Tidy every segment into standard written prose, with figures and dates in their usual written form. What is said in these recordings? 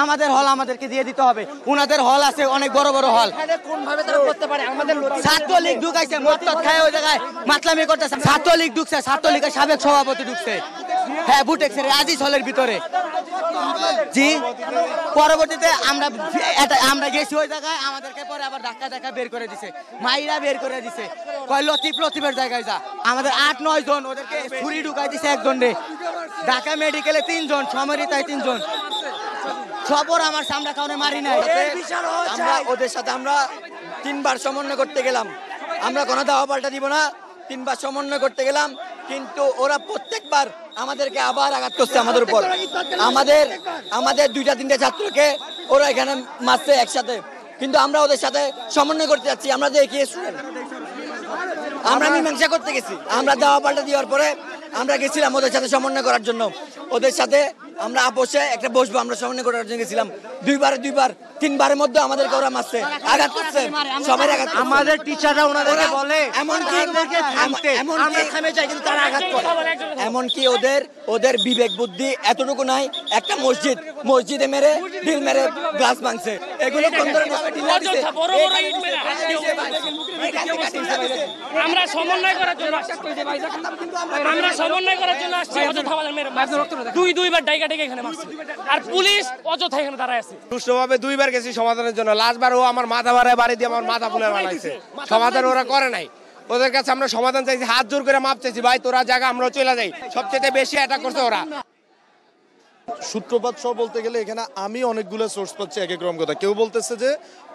আমাদের হল আমাদেরকে দিয়ে দিতে হবে। উনাদের হল আছে অনেক বড় বড় হল, কোনভাবে তারা করতে পারে? আমাদের ছাত্রলীগ ঢুকাইছে, মদ খায় ওই জায়গায় মাতলামি করতেছে। ছাত্রলীগ ঢুকছে, ছাত্রলীগের সাবেক সভাপতি ঢুকছে, হ্যাঁ বুটেক্সের আজিজ হলের ভিতরে। জি, পরবর্তীতে আমরা গেছি ওই জায়গায়, আমাদেরকে পরে আবার ধাক্কা বের করে দিছে, মাইরা বের করে দিছে, কয় লতিফের জায়গায় যা। আমাদের 8-9 জন, ওদেরকে ছুরি ঢুকাই দিছে একজন রে। ঢাকা মেডিকেলে 3 জন, সমরিতায় 3 জন। সবর আমার সামনে কাউনে মারি নাই। আমরা ওদের সাথে আমরা 3 বার সমন্বয় করতে গেলাম, আমরা কোনো দাওয়া পাল্টা দিব না। 3 বার সমন্বয় করতে গেলাম, কিন্তু ওরা প্রত্যেকবার আমাদেরকে আবার আঘাত করছে আমাদের উপর। আমাদের 2-3টে ছাত্রকে ওরা এখানে মারছে একসাথে, কিন্তু আমরা ওদের সাথে সমন্বয় করতে যাচ্ছি। আমরা যে কি স্টুডেন্ট, আমরা মীমাংসা করতে গেছি। আমরা দাওয়া পাল্টা দেওয়ার পরে আমরা গেছিলাম ওদের সাথে সমন্বয় করার জন্য। ওদের সাথে আমরা আপোষে একটা বসবো, আমরা সমন্বয় করার জন্য গেছিলাম। 3বারের মধ্যে আমাদেরকে ওরা মারছে, আঘাত করছে, সবাই আঘাত। আমাদের টিচাররা ওনাদেরকে বলে এমনকি ওদের বিবেক বুদ্ধি এতটুকু নাই, একটা মসজিদে মেরে ঢিল মেরে গ্লাস ভাঙছে। এগুলো কোন ধরনের? আমরা সমন্বয় করার জন্য আসছি। দুইবার ডাইকা এখানে মারছে, আর পুলিশ অযথা এখানে দাঁড়ায় আছে। সুষ্ঠুভাবে 2বার গেছি সমাধানের জন্য। লাস্টবার ও আমার মাথা ভাড়ায় বাড়ি দিয়ে আমার মাথা ফুলে বানাইছে। সমাধান ওরা করে নাই। ওদের কাছে আমরা সমাধান চাইছি, হাত জোর করে মাপ চাইছি, ভাই তোরা জায়গা আমরা চলে যাই। সবচেয়ে বেশি অ্যাটাক করছে ওরা। সূত্রপাত সহ বলতে গেলে এখানে আমি অনেকগুলো সোর্স পাচ্ছি এক এক রকম কথা। কেউ বলতেছে যে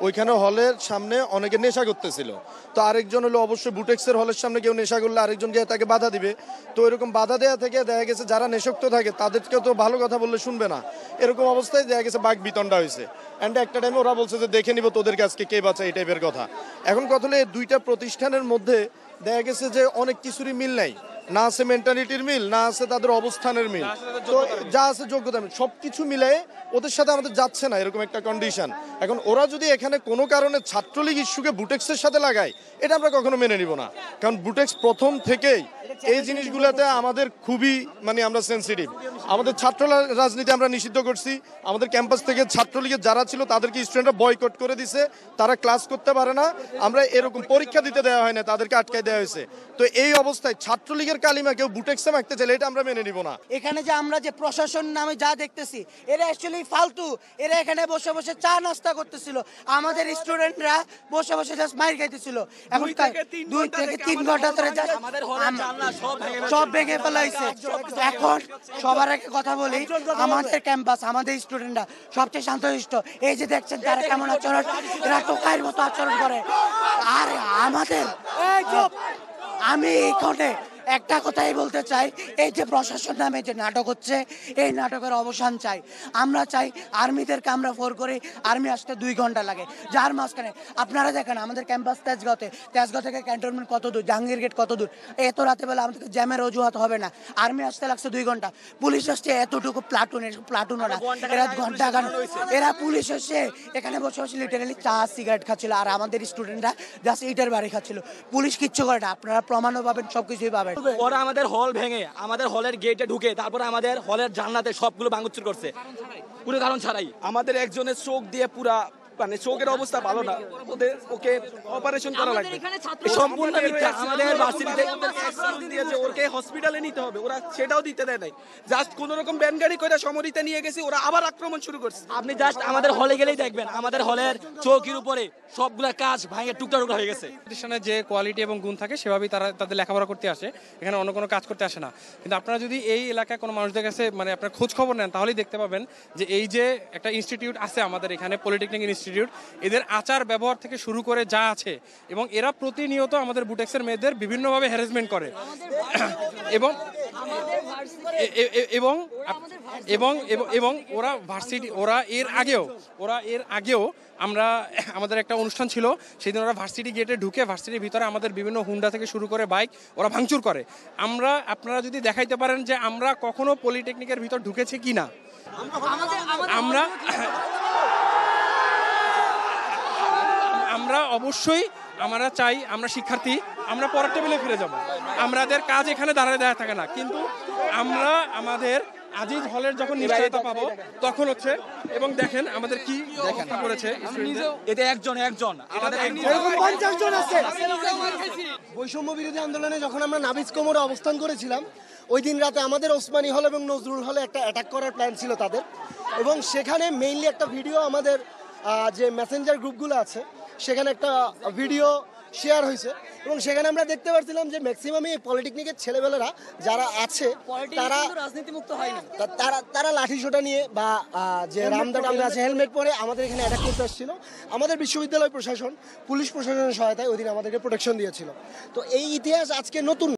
ওইখানে হলের সামনে অনেকে নেশা করতেছিল, তো আরেকজন হলো অবশ্যই বুটেক্সের হলের সামনে কেউ নেশা করলে আরেকজন গিয়ে তাকে বাধা দিবে। তো এরকম বাধা দেওয়া থেকে দেখা গেছে যারা নেশাক্ত থাকে তাদেরকেও তো ভালো কথা বললে শুনবে না, এরকম অবস্থায় দেখা গেছে বাঘ বিতণ্ডা হয়েছে। অ্যান্ড একটা টাইমে ওরা বলছে যে দেখে নিব তোদের কাছকে কে বাঁচা, এই টাইপের কথা। এখন কথা হলো এই 2টা প্রতিষ্ঠানের মধ্যে দেখা গেছে যে অনেক কিছুরই মিল নাই, না আছে মেন্টালিটির মিল, না আছে তাদের অবস্থানের মিল, তো যা আছে যোগ্যতা মিল, সবকিছু মিলে ওদের সাথে আমাদের যাচ্ছে না, এরকম একটা কন্ডিশন। এখন ওরা যদি এখানে কোনো কারণে ছাত্রলীগ ইস্যুকে বুটেক্সের সাথে লাগায়, এটা আমরা কখনো মেনে নিব না। কারণ বুটেক্স প্রথম থেকেই এই জিনিসগুলোতে আমাদের খুবই আমরা সেন্সিটিভ। আমাদের ছাত্র রাজনীতি আমরা নিষিদ্ধ করছি। আমাদের ক্যাম্পাস থেকে ছাত্রলীগের যারা ছিল তাদেরকে স্টুডেন্টরা বয়কট করে দিছে, তারা ক্লাস করতে পারে না। আমরা এরকম পরীক্ষা দিতে দেওয়া হয় না, তাদেরকে আটকায় দেওয়া হয়েছে। তো এই অবস্থায় ছাত্রলীগের কালিমা কেউ বুটেক্সে মাখতে চাইলে এটা আমরা মেনে নিব না। এখানে যে আমরা যে প্রশাসন নামে যা দেখতেছি, এরা অ্যাকচুয়ালি ফালতু। এরা এখানে বসে বসে চা নাস্তা করতেছিল, আমাদের স্টুডেন্টরা বসে বসে জাস্ট মাইর খাইতেছিল। এখন 2 থেকে 3 ঘন্টা ধরে সব ভেঙে ফেলাইছে। এখন সবার আগে কথা বলি, আমাদের ক্যাম্পাস, আমাদের স্টুডেন্টরা সবচেয়ে শান্তশিষ্ট। এই যে দেখছেন তারা কেমন আচরণ, এরা টোকাইয়ের মতো আচরণ করে। আর আমি এইখানে একটা কথাই বলতে চাই, এই যে প্রশাসন নামে যে নাটক হচ্ছে, এই নাটকের অবসান চাই। আমরা চাই আর্মিদেরকে আমরা ফোর করি, আর্মি আসতে 2 ঘন্টা লাগে, যার মাঝখানে আপনারা দেখেন আমাদের ক্যাম্পাস তেজগাঁও থেকে ক্যান্টনমেন্ট কত দূর, জাহাঙ্গীর গেট কত দূর। এত রাতে বেলা আমাদেরকে জ্যামের অজুহাত হবে না। আর্মি আসতে লাগছে 2 ঘন্টা, পুলিশ আসছে এতটুকু প্লাটুনও না, এরা ঘন্টা এরা পুলিশ এসে এখানে বসে বসে লিটারেলি চা সিগারেট খাচ্ছিল, আর আমাদের স্টুডেন্টরা জাস্ট ইটের বাড়ি খাচ্ছিল। পুলিশ কিচ্ছু করে না, আপনারা প্রমাণও পাবেন, সবকিছুই পাবেন। ওরা আমাদের হল ভেঙে আমাদের হলের গেটে ঢুকে তারপরে আমাদের হলের জানলাতে সবগুলো ভাঙচুর করছে, পুরো কারণ ছাড়াই। আমাদের একজনের চোখ দিয়ে পুরা চোখের অবস্থা ভালো না, ওকে অপারেশন করা লাগবে। সম্পূর্ণ মিথ্যা। আমাদের ভার্সিটিতে দিয়েছে ওকে হসপিটালে নিতে হবে, ওরা সেটাও দিতে দেয় নাই। জাস্ট কোন রকম ব্যান গাড়ি করে সমরিতে নিয়ে গেছি, ওরা আবার আক্রমণ শুরু করছে। আপনি জাস্ট আমাদের হলে গেলেই দেখবেন আমাদের হলের চৌকির উপরে সবগুলা কাজ ভাঙে টুকরা টুকরা হয়ে গেছে। প্রতিষ্ঠানে যে কোয়ালিটি এবং গুণ থাকে সেভাবেই তারা তাদের লেখাপড়া করতে আসে, এখানে অন্য কোনো কাজ করতে আসে না। কিন্তু আপনারা যদি এই এলাকায় কোনো মানুষদের কাছে আপনার খোঁজ খবর নেন, তাহলেই দেখতে পাবেন যে এই যে একটা ইনস্টিটিউট আছে আমাদের এখানে, পলিটেকনিক ইনস্টিটিউট, এদের আচার ব্যবহার থেকে শুরু করে যা আছে, এবং এরা প্রতিনিয়ত আমাদের বুটেক্সের মেয়েদের বিভিন্নভাবে হ্যারাসমেন্ট করে এবং এবং এবং এবং ওরা ভার্সিটি ওরা এর আগেও আমরা আমাদের একটা অনুষ্ঠান ছিল, সেদিন ওরা ভার্সিটি গেটে ঢুকে ভার্সিটির ভিতরে আমাদের বিভিন্ন হুন্ডা থেকে শুরু করে বাইক ওরা ভাঙচুর করে। আপনারা যদি দেখাইতে পারেন যে আমরা কখনো পলিটেকনিকের ভিতর ঢুকেছি কি না, আমরা অবশ্যই আমরা চাই, আমরা শিক্ষার্থী, আমরা পরের টেবিলে ফিরে যাব, আমাদের কাজ এখানে দাঁড়ায় থাকে না, কিন্তু আমরা আমাদের আজিজ হলের যখন নিশ্চয়তা পাবো তখন হচ্ছে এবং দেখেন আমাদের কি অবস্থা করেছে এটা একজন আমাদের এরকম 50 জন আছে। বৈষম্য বিরোধী আন্দোলনে যখন আমরা নাবিজ কোমরে অবস্থান করেছিলাম ওই দিন রাতে আমাদের ওসমানী হল এবং নজরুল হলে একটা অ্যাটাক করার প্ল্যান ছিল তাদের, এবং সেখানে মেইনলি একটা ভিডিও আমাদের যে মেসেঞ্জার গ্রুপগুলো আছে সেখানে একটা ভিডিও শেয়ার হয়েছে, এবং সেখানে আমরা দেখতে পাচ্ছিলাম যে ম্যাক্সিমামই পলিটেকনিকের ছেলেবেলারা যারা আছে তারা রাজনীতিমুক্ত হয়নি। তারা লাঠি সোটা নিয়ে বা যে রামদা টামদা আছে হেলমেট পরে আমাদের এখানে অ্যাটাক করতে আসছিল। আমাদের বিশ্ববিদ্যালয় প্রশাসন পুলিশ প্রশাসনের সহায়তায় ওই দিন আমাদেরকে প্রোটেকশন দিয়েছিল। তো এই ইতিহাস আজকে নতুন